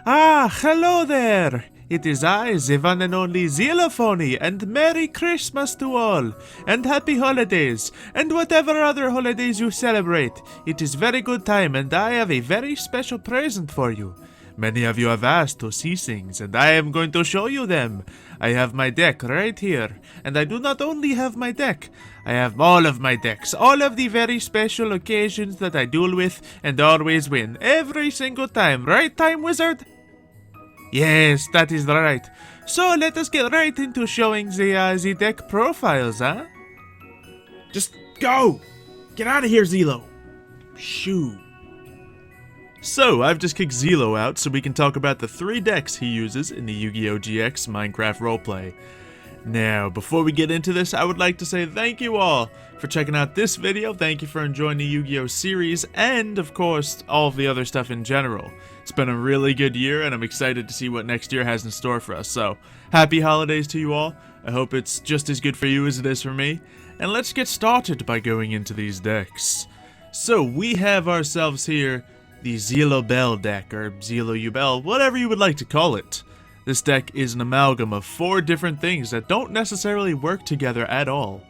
Ah, hello there! It is I, the one and only Xylophoney, and Merry Christmas to all, and Happy Holidays, and whatever other holidays you celebrate. It is very good time, and I have a very special present for you. Many of you have asked to see things, and I am going to show you them. I have my deck right here, and I do not only have my deck, I have all of my decks, all of the very special occasions that I duel with and always win, every single time, right, Time Wizard? Yes, that is right. So let us get right into showing the deck profiles, huh? Just go! Get out of here, Zeelo! Shoo. So, I've just kicked Zeelo out so we can talk about the 3 decks he uses in the Yu-Gi-Oh! GX Minecraft roleplay. Now, before we get into this, I would like to say thank you all for checking out this video, thank you for enjoying the Yu-Gi-Oh! Series, and of course, all of the other stuff in general. It's been a really good year, and I'm excited to see what next year has in store for us, so happy holidays to you all. I hope it's just as good for you as it is for me, and let's get started by going into these decks. So, we have ourselves here the Yubel Deck, or Zeelo Yubel, whatever you would like to call it. This deck is an amalgam of 4 different things that don't necessarily work together at all,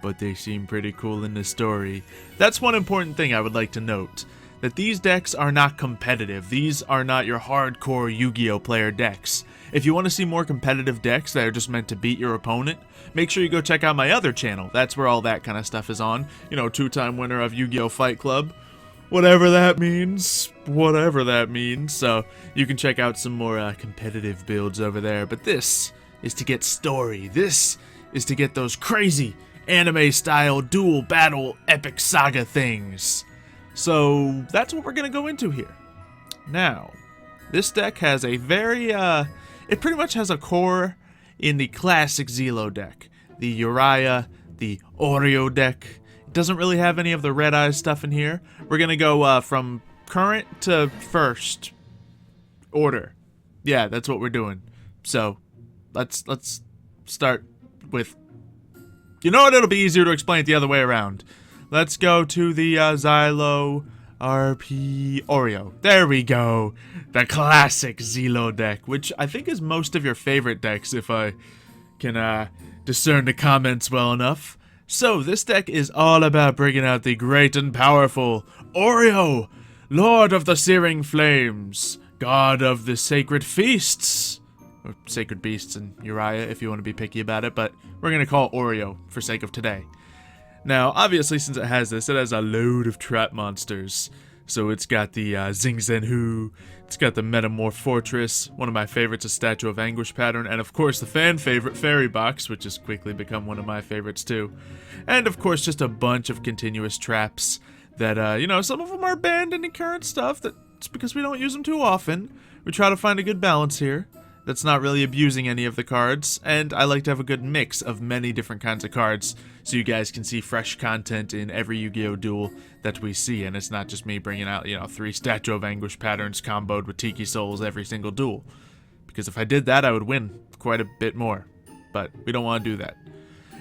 but they seem pretty cool in the story. That's one important thing I would like to note, that these decks are not competitive. These are not your hardcore Yu-Gi-Oh! Player decks. If you want to see more competitive decks that are just meant to beat your opponent, make sure you go check out my other channel. That's where all that kind of stuff is on. You know, 2-time winner of Yu-Gi-Oh! Fight Club. Whatever that means, so you can check out some more competitive builds over there, but this is to get story, this is to get those crazy anime-style dual battle epic saga things. So that's what we're going to go into here. Now, this deck has a very, it pretty much has a core in the classic Zeelo deck, the Uriah, the Oreo deck. Doesn't really have any of the Red Eyes stuff in here. We're gonna go from current to first order. Yeah, that's what we're doing. So let's start with. You know what? It'll be easier to explain it the other way around. Let's go to the Xylo RP Oreo. There we go. The classic Zeelo deck, which I think is most of your favorite decks, if I can discern the comments well enough. So, this deck is all about bringing out the great and powerful Oreo, Lord of the Searing Flames, God of the Sacred Feasts, or Sacred Beasts and Uriah if you want to be picky about it, but we're going to call it Oreo for sake of today. Now, obviously, since it has this, it has a load of trap monsters. So it's got the Zing Zenhu, it's got the Metamorph Fortress, one of my favorites, a Statue of Anguish pattern, and of course the fan favorite Fairy Box, which has quickly become one of my favorites too. And of course just a bunch of continuous traps that, you know, some of them are banned in the current stuff, that's because we don't use them too often. We try to find a good balance here that's not really abusing any of the cards, and I like to have a good mix of many different kinds of cards so you guys can see fresh content in every Yu-Gi-Oh! Duel that we see, and it's not just me bringing out, you know, 3 Statue of Anguish patterns comboed with Tiki Souls every single duel. Because if I did that, I would win quite a bit more, but we don't want to do that.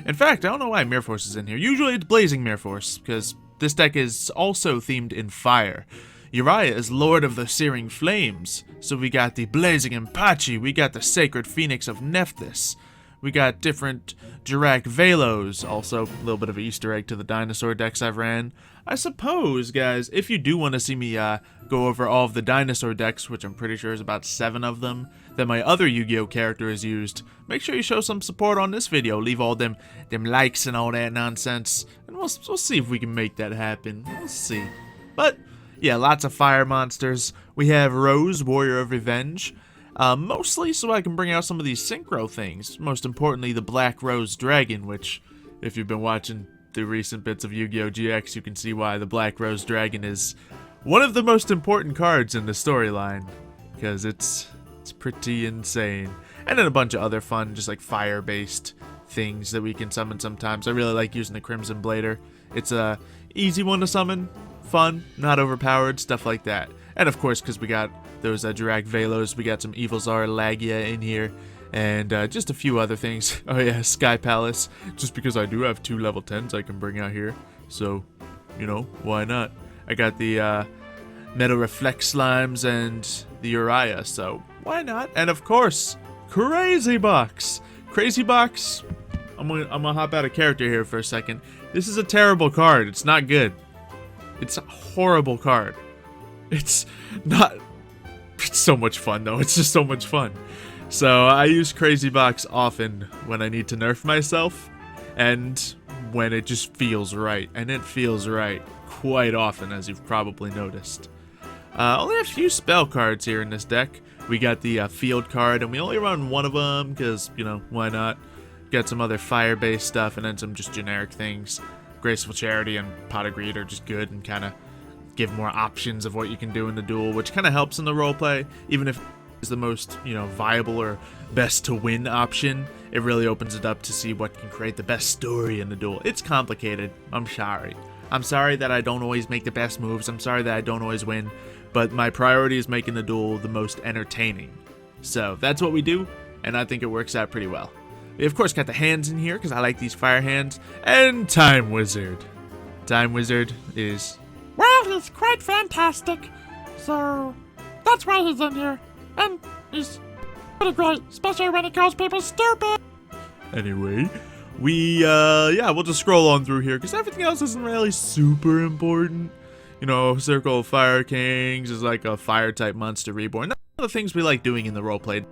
In fact, I don't know why Mirror Force is in here. Usually it's Blazing Mirror Force, because this deck is also themed in fire. Uriah is Lord of the Searing Flames, so we got the Blazing Empachi, we got the Sacred Phoenix of Nephthys, we got different Dirac Velos, also a little bit of an Easter egg to the dinosaur decks I've ran. I suppose, guys, if you do want to see me go over all of the dinosaur decks, which I'm pretty sure is about 7 of them, that my other Yu-Gi-Oh! Character has used, make sure you show some support on this video, leave all them likes and all that nonsense, and we'll see if we can make that happen. We'll see. But yeah, lots of fire monsters. We have Rose, Warrior of Revenge. Mostly so I can bring out some of these synchro things. Most importantly, the Black Rose Dragon, which, if you've been watching the recent bits of Yu-Gi-Oh! GX, you can see why the Black Rose Dragon is one of the most important cards in the storyline. Because it's pretty insane. And then a bunch of other fun, just like fire-based things that we can summon sometimes. I really like using the Crimson Blader. It's a easy one to summon. Fun, not overpowered, stuff like that. And of course, because we got those Dirac Velos, we got some Evil Czar Lagia in here, and just a few other things. Oh yeah, Sky Palace, just because I do have 2 level 10s I can bring out here, so, you know, why not? I got the Metal Reflect Slimes, and the Uriah, so why not? And of course, Crazy Box! Crazy Box, I'm gonna hop out of character here for a second. This is a terrible card. It's not good. It's a horrible card. It's not... It's so much fun, though. It's just so much fun. So I use Crazy Box often when I need to nerf myself, and when it just feels right. And it feels right quite often, as you've probably noticed. Only a few spell cards here in this deck. We got the field card, and we only run one of them, because, you know, why not? Got some other fire-based stuff, and then some just generic things. Graceful Charity and Pot of Greed are just good and kind of give more options of what you can do in the duel, which kind of helps in the roleplay. Even if it's the most, you know, viable or best to win option, it really opens it up to see what can create the best story in the duel. It's complicated. I'm sorry. I'm sorry that I don't always make the best moves. I'm sorry that I don't always win. But my priority is making the duel the most entertaining. So that's what we do, and I think it works out pretty well. We of course got the hands in here because I like these fire hands, and Time Wizard. Time Wizard is... Well, he's quite fantastic, so that's why he's in here. And he's pretty great, especially when he calls people stupid. Anyway, we'll just scroll on through here because everything else isn't really super important. You know, Circle of Fire Kings is like a fire-type monster reborn. That's one of the things we like doing in the roleplay.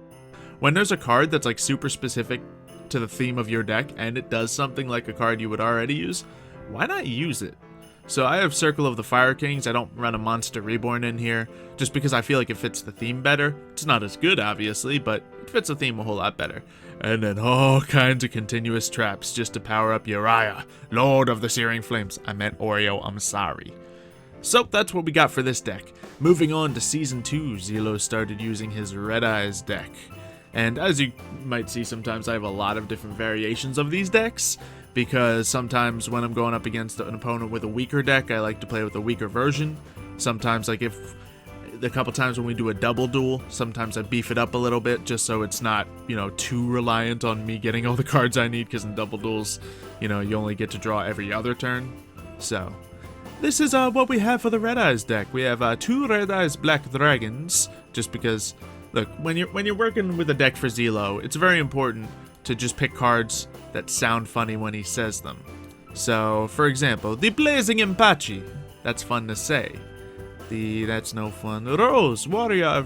When there's a card that's like super specific to the theme of your deck, and it does something like a card you would already use, why not use it? So I have Circle of the Fire Kings. I don't run a Monster Reborn in here, just because I feel like it fits the theme better. It's not as good, obviously, but it fits the theme a whole lot better. And then all kinds of continuous traps just to power up Uriah, Lord of the Searing Flames. I meant Oreo, I'm sorry. So that's what we got for this deck. Moving on to Season 2, Zeelo started using his Red Eyes deck. And as you might see, sometimes I have a lot of different variations of these decks, because sometimes when I'm going up against an opponent with a weaker deck, I like to play with a weaker version. Sometimes, like if a couple times when we do a double duel, sometimes I beef it up a little bit just so it's not, you know, too reliant on me getting all the cards I need, because in double duels, you know, you only get to draw every other turn. So this is what we have for the Red Eyes deck. We have 2 Red Eyes Black Dragons, just because, look, when you're working with a deck for Zeelo, it's very important to just pick cards that sound funny when he says them. So, for example, the Blazing Impachi. That's fun to say. That's no fun. Rose, Warrior,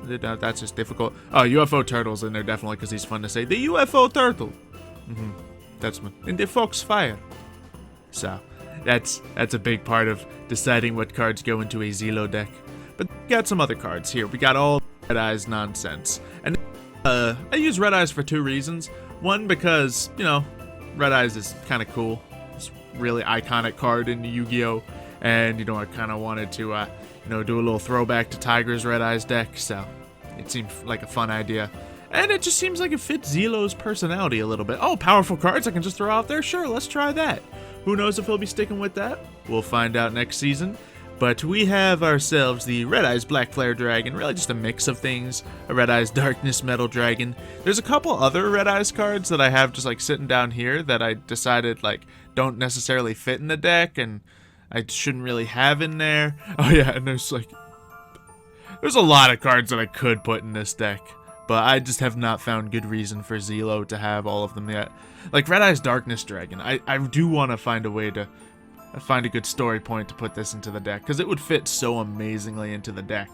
that's just difficult. Oh, UFO Turtle's in there definitely because he's fun to say. The UFO Turtle. That's one. And the Foxfire. So, that's a big part of deciding what cards go into a Zeelo deck. But we got some other cards here. We got all Red Eyes nonsense. And I use Red Eyes for 2 reasons. One, because, you know, Red Eyes is kind of cool. It's a really iconic card in Yu-Gi-Oh! And, you know, I kind of wanted to, you know, do a little throwback to Tiger's Red Eyes deck, so it seemed like a fun idea. And it just seems like it fits Zeelo's personality a little bit. Oh, powerful cards I can just throw out there? Sure, let's try that. Who knows if he'll be sticking with that? We'll find out next season. But we have ourselves the Red Eyes Black Flare Dragon, really just a mix of things. A Red Eyes Darkness Metal Dragon. There's a couple other Red Eyes cards that I have just like sitting down here that I decided like don't necessarily fit in the deck and I shouldn't really have in there. Oh yeah, and there's a lot of cards that I could put in this deck, but I just have not found good reason for Zeelo to have all of them yet. Like Red Eyes Darkness Dragon, I do want to find a way to find a good story point to put this into the deck, because it would fit so amazingly into the deck.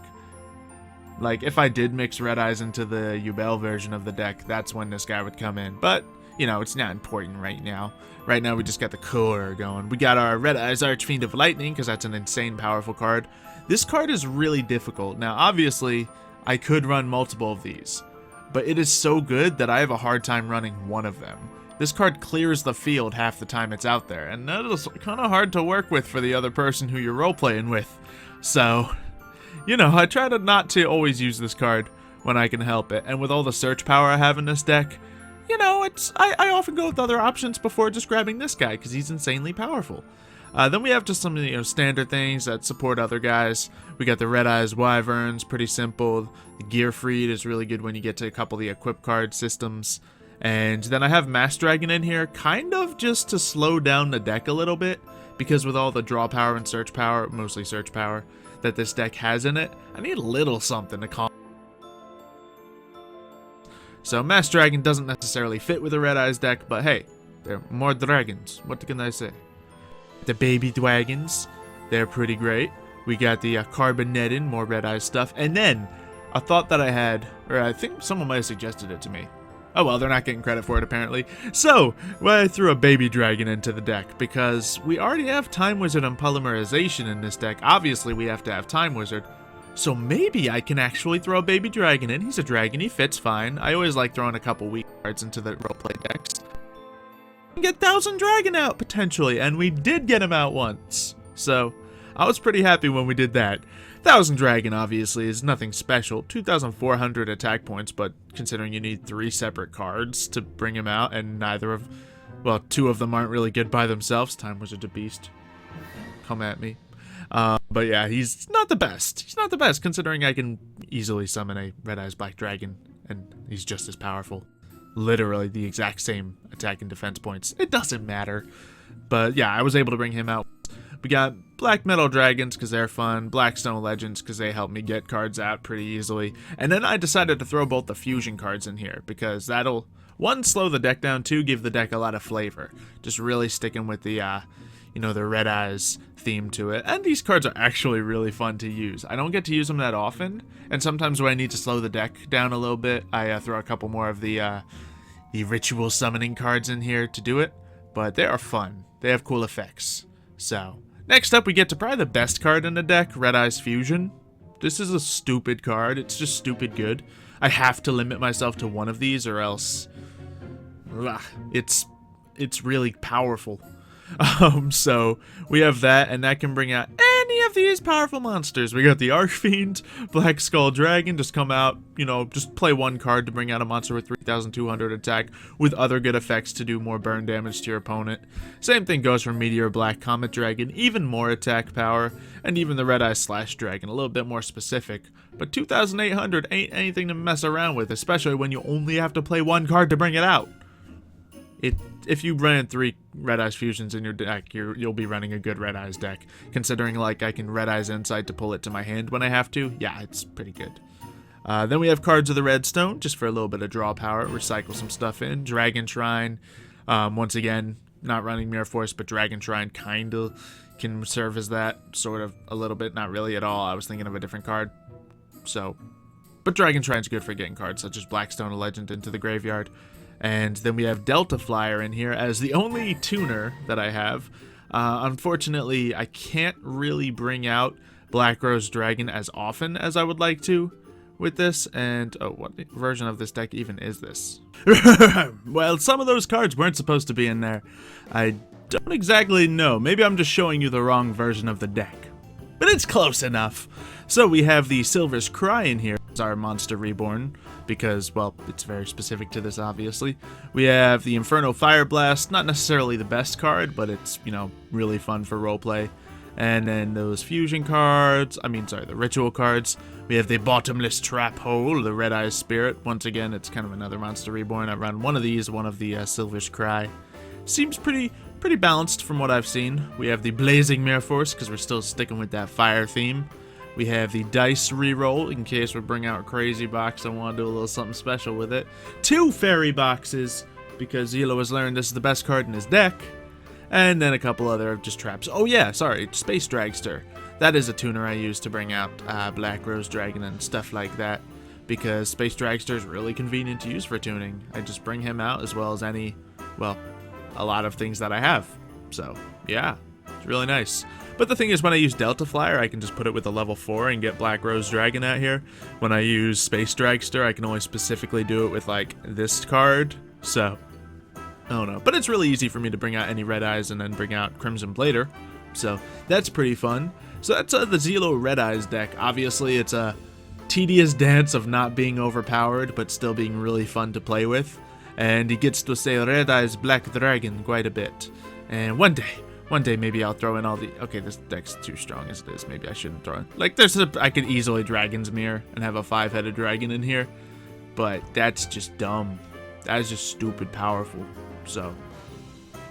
Like, if I did mix Red Eyes into the Yubel version of the deck, that's when this guy would come in. But, you know, it's not important right now. Right now, we just got the core going. We got our Red Eyes Archfiend of Lightning, because that's an insane powerful card. This card is really difficult. Now, obviously, I could run multiple of these, but it is so good that I have a hard time running one of them. This card clears the field half the time it's out there, and that is kind of hard to work with for the other person who you're role-playing with. So, you know, I try to not to always use this card when I can help it, and with all the search power I have in this deck, you know, I often go with other options before just grabbing this guy, because he's insanely powerful. Then we have just some, you know, standard things that support other guys. We got the Red Eyes Wyverns, pretty simple. The Gearfried is really good when you get to a couple of the equip card systems. And then I have Mass Dragon in here, kind of just to slow down the deck a little bit, because with all the draw power and search power, mostly search power, that this deck has in it. I need a little something to calm. So Mass Dragon doesn't necessarily fit with a Red Eyes deck, but hey, they're more dragons. What can I say? The baby dragons, they're pretty great. We got the Carbonetin, more Red Eyes stuff, and then a thought that I had, or I think someone might have suggested it to me. Oh well, they're not getting credit for it apparently. So, well, I threw a baby dragon into the deck because we already have Time Wizard and Polymerization in this deck. Obviously, we have to have Time Wizard. So maybe I can actually throw a baby dragon in. He's a dragon, he fits fine. I always like throwing a couple weak cards into the roleplay decks. Get 1000 Dragon out potentially, and we did get him out once. So, I was pretty happy when we did that. 1000 Dragon obviously is nothing special, 2,400 attack points, but considering you need 3 separate cards to bring him out, and well, 2 of them aren't really good by themselves. Time Wizard's a beast. Come at me. But yeah, he's not the best. He's not the best considering I can easily summon a Red Eyes Black Dragon, and he's just as powerful. Literally the exact same attack and defense points. It doesn't matter. But yeah, I was able to bring him out. We got Black Metal Dragons because they're fun, Blackstone Legends because they help me get cards out pretty easily, and then I decided to throw both the fusion cards in here because that'll, 1, slow the deck down, 2, give the deck a lot of flavor. Just really sticking with the, the Red Eyes theme to it, and these cards are actually really fun to use. I don't get to use them that often, and sometimes when I need to slow the deck down a little bit, I throw a couple more of the ritual summoning cards in here to do it, but they are fun. They have cool effects. So, next up we get to probably the best card in the deck, Red Eyes Fusion. This is a stupid card, it's just stupid good. I have to limit myself to one of these or else it's really powerful. So we have that, and that can bring out any of these powerful monsters. We got the Archfiend, Black Skull Dragon, just come out, just play 1 card to bring out a monster with 3,200 attack with other good effects to do more burn damage to your opponent. Same thing goes for Meteor Black Comet Dragon, even more attack power, and even the Red Eye Slash Dragon, a little bit more specific. But 2,800 ain't anything to mess around with, especially when you only have to play 1 card to bring it out. If you ran 3 Red Eyes Fusions in your deck, you'll be running a good Red Eyes deck. Considering, like, I can Red Eyes Insight to pull it to my hand when I have to, yeah, it's pretty good. Then we have Cards of the Redstone, just for a little bit of draw power, recycle some stuff in. Dragon Shrine, once again, not running Mirror Force, but Dragon Shrine kinda can serve as that, sort of, a little bit, not really at all. I was thinking of a different card, so. But Dragon Shrine's good for getting cards such as Blackstone Legend into the graveyard. And then we have Delta Flyer in here as the only tuner that I have. Unfortunately, I can't really bring out Black Rose Dragon as often as I would like to with this. And, oh, what version of this deck even is this? Well, some of those cards weren't supposed to be in there. I don't exactly know. Maybe I'm just showing you the wrong version of the deck. But it's close enough. So we have the Silver's Cry in here as our Monster Reborn, because, well, it's very specific to this, obviously. We have the Inferno Fire Blast, not necessarily the best card, but it's, really fun for roleplay. And then those fusion cards, the ritual cards. We have the Bottomless Trap Hole, the Red Eyes Spirit. Once again, it's kind of another Monster Reborn. I run one of these, one of the Silver's Cry. Seems pretty balanced from what I've seen. We have the Blazing Mirror Force, because we're still sticking with that fire theme. We have the Dice Reroll, in case we bring out a crazy box and want to do a little something special with it. 2 Fairy Boxes, because Zeelo has learned this is the best card in his deck. And then a couple other just traps. Oh yeah, sorry, Space Dragster. That is a tuner I use to bring out Black Rose Dragon and stuff like that, because Space Dragster is really convenient to use for tuning. I just bring him out as well as a lot of things that I have. So, yeah, it's really nice. But the thing is, when I use Delta Flyer, I can just put it with a level 4 and get Black Rose Dragon out here. When I use Space Dragster, I can only specifically do it with, like, this card. So, I don't know. But it's really easy for me to bring out any Red Eyes and then bring out Crimson Blader. So, that's pretty fun. So that's the Zeelo Red Eyes deck. Obviously, it's a tedious dance of not being overpowered, but still being really fun to play with. And he gets to say Red Eyes Black Dragon quite a bit. And one day maybe I'll throw in all the... Okay, this deck's too strong as it is. Maybe I shouldn't throw in... Like, I could easily Dragon's Mirror and have a 5-headed dragon in here. But that's just dumb. That is just stupid powerful. So,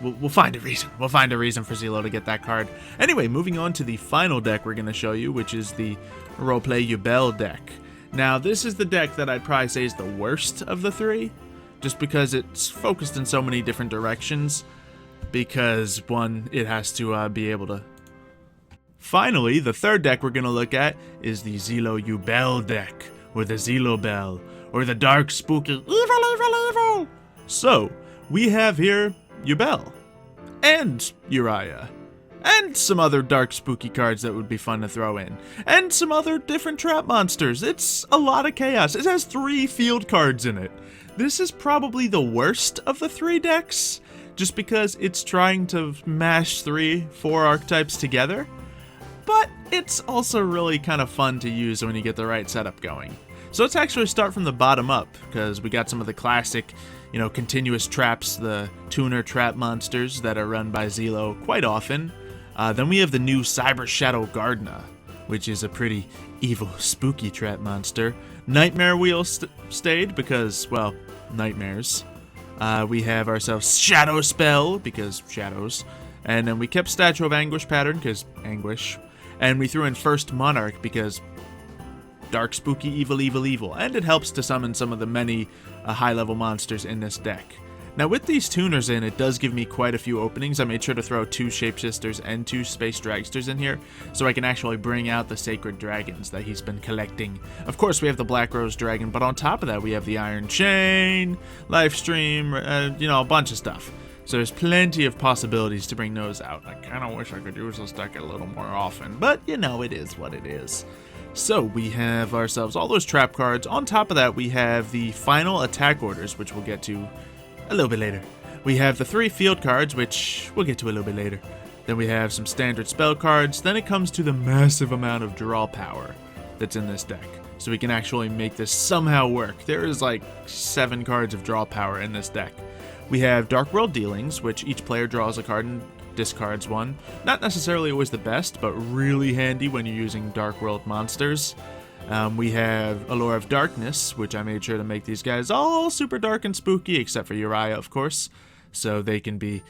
we'll find a reason. We'll find a reason for Zeelo to get that card. Anyway, moving on to the final deck we're going to show you, which is the Roleplay Yubel Deck. Now, this is the deck that I'd probably say is the worst of the three, just because it's focused in so many different directions, because, one, it has to be able to... Finally, the third deck we're going to look at is the Zeelo Yubel Deck, or the Zeelo Bell, or the dark, spooky, evil. So, we have here Yubel, and Uriah, and some other dark, spooky cards that would be fun to throw in, and some other different trap monsters. It's a lot of chaos. It has 3 field cards in it. This is probably the worst of the 3 decks, just because it's trying to mash 4 archetypes together, but it's also really kind of fun to use when you get the right setup going. So let's actually start from the bottom up, because we got some of the classic, continuous traps, the tuner trap monsters that are run by Zeelo quite often. Then we have the new Cyber Shadow Gardener, which is a pretty evil, spooky trap monster. Nightmare Wheel stayed because, well, nightmares. We have ourselves Shadow Spell, because shadows. And then we kept Statue of Anguish pattern, because anguish. And we threw in First Monarch, because dark, spooky, evil. And it helps to summon some of the many high-level monsters in this deck. Now, with these tuners in, it does give me quite a few openings. I made sure to throw 2 Shapeshifters and 2 Space Dragsters in here, so I can actually bring out the Sacred Dragons that he's been collecting. Of course, we have the Black Rose Dragon, but on top of that, we have the Iron Chain, Lifestream, a bunch of stuff. So there's plenty of possibilities to bring those out. I kind of wish I could use this deck a little more often, but, it is what it is. So we have ourselves all those trap cards. On top of that, we have the final attack orders, which we'll get to a little bit later. We have the 3 field cards, which we'll get to a little bit later. Then we have some standard spell cards. Then it comes to the massive amount of draw power that's in this deck. So we can actually make this somehow work. There is like 7 cards of draw power in this deck. We have Dark World Dealings, which each player draws a card and discards one. Not necessarily always the best, but really handy when you're using Dark World monsters. We have Allure of Darkness, which I made sure to make these guys all super dark and spooky, except for Uriah, of course. So they can be,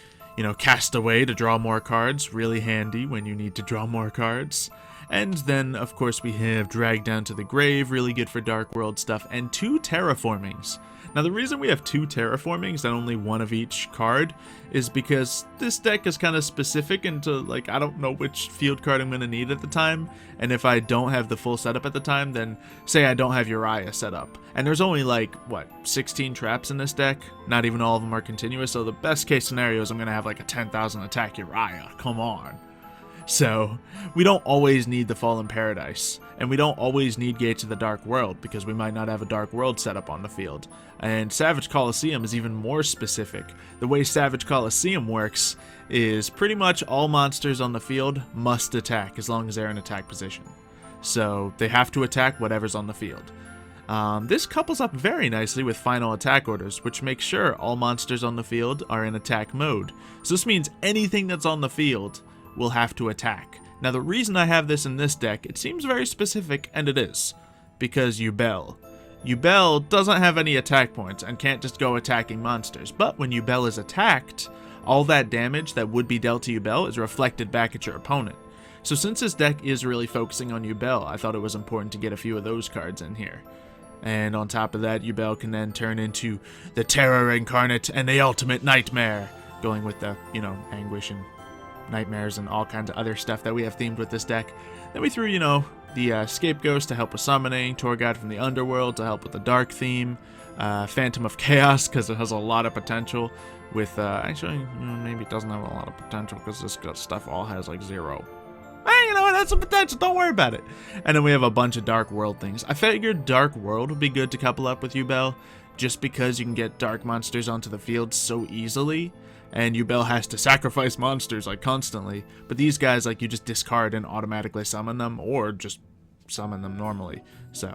cast away to draw more cards. Really handy when you need to draw more cards. And then, of course, we have Drag Down to the Grave, really good for Dark World stuff, and 2 Terraformings. Now, the reason we have 2 Terraformings and only 1 of each card is because this deck is kind of specific into, I don't know which field card I'm going to need at the time, and if I don't have the full setup at the time, then say I don't have Uriah set up. And there's only, 16 traps in this deck? Not even all of them are continuous, so the best case scenario is I'm going to have, a 10,000 attack Uriah. Come on. So, we don't always need the Fallen Paradise, and we don't always need Gates of the Dark World, because we might not have a Dark World setup on the field. And Savage Coliseum is even more specific. The way Savage Coliseum works is pretty much all monsters on the field must attack, as long as they're in attack position. So, they have to attack whatever's on the field. This couples up very nicely with Final Attack Orders, which makes sure all monsters on the field are in attack mode. So this means anything that's on the field will have to attack. Now, the reason I have this in this deck, it seems very specific, and it is, because Yubel. Yubel doesn't have any attack points and can't just go attacking monsters, but when Yubel is attacked, all that damage that would be dealt to Yubel is reflected back at your opponent. So since this deck is really focusing on Yubel, I thought it was important to get a few of those cards in here. And on top of that, Yubel can then turn into the Terror Incarnate and the Ultimate Nightmare, going with the, anguish and nightmares and all kinds of other stuff that we have themed with this deck. Then we threw, the Scapegoat to help with summoning, Tour Guide from the Underworld to help with the dark theme, Phantom of Chaos because it has a lot of potential with, actually, maybe it doesn't have a lot of potential because this stuff all has 0. Hey, that's some potential, don't worry about it. And then we have a bunch of Dark World things. I figured Dark World would be good to couple up with Yubel, just because you can get dark monsters onto the field so easily. And Yubel has to sacrifice monsters constantly, but these guys you just discard and automatically summon them, or just summon them normally. So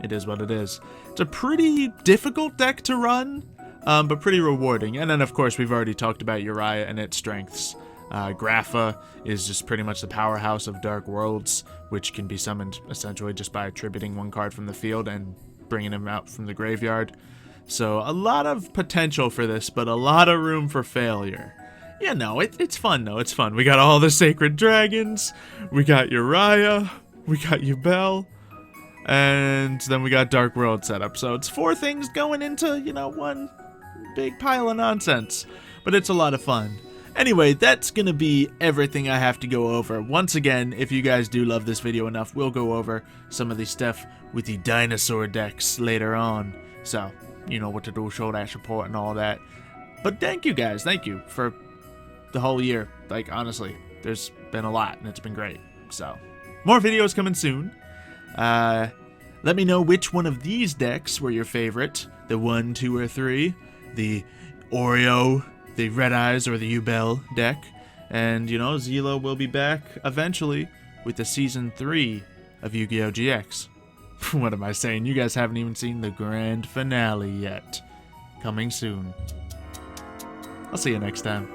it is what it is. It's a pretty difficult deck to run, but pretty rewarding. And then of course we've already talked about Uriah and its strengths. Grapha is just pretty much the powerhouse of Dark Worlds, which can be summoned essentially just by attributing 1 card from the field and bringing him out from the graveyard. So a lot of potential for this, but a lot of room for failure. Yeah, no, it's fun, though. It's fun. We got all the sacred dragons. We got Uriah. We got Yubel. And then we got Dark World set up. So it's 4 things going into, you know, one big pile of nonsense. But it's a lot of fun. Anyway, that's gonna be everything I have to go over. Once again, if you guys do love this video enough, we'll go over some of the stuff with the dinosaur decks later on. So, you know what to do, show that support and all that. But thank you guys, thank you for the whole year. Like, honestly, there's been a lot and it's been great. So, more videos coming soon. Let me know which one of these decks were your favorite. The 1, 2, or 3. The Oreo, the Red Eyes, or the Yubel deck. And, you know, Zeelo will be back eventually with the Season 3 of Yu-Gi-Oh! GX. What am I saying? You guys haven't even seen the grand finale yet. Coming soon. I'll see you next time.